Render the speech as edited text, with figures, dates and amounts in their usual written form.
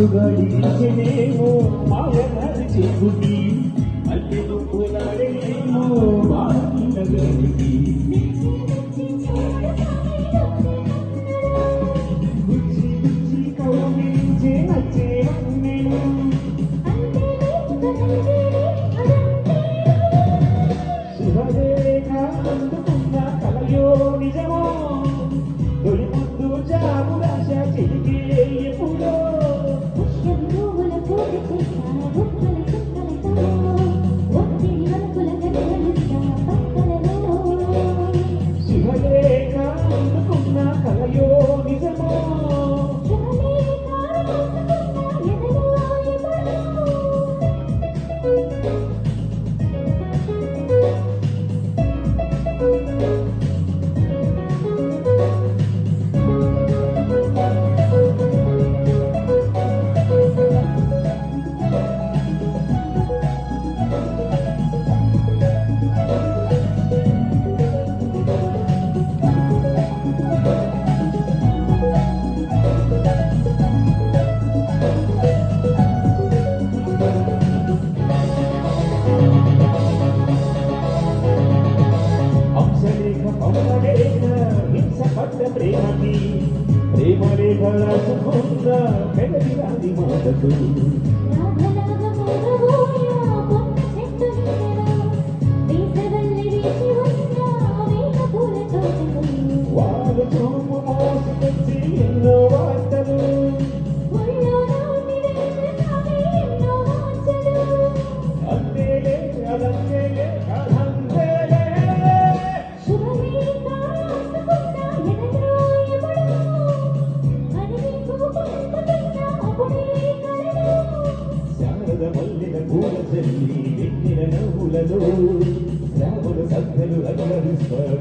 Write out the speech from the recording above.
గడిచెనేమో మాయనారి చెబుతి అల్లెను పులాడేమో వాకిన గడికి గుచ్చి గుచ్చి కౌగిలించే నచ్చే నేను శుభరేఖ అందుకున్న కలయో నిజమో తొలి ముద్దు జాబు రాశ చెలికి ఎప్పుడో ప్రేమ రేఖల సుఖంద పెదవిరాది మాటకు వాళ్ళు చూపు మోసి తెచ్చి ఎన్నో వార్తలు అంతేలే అదంతేలే అదంతేలే శారద మల్లిన పూల చెల్లి వెన్నెల నవ్వులలో శ్రావణ సభ్యులు అగ్రహిస్తారు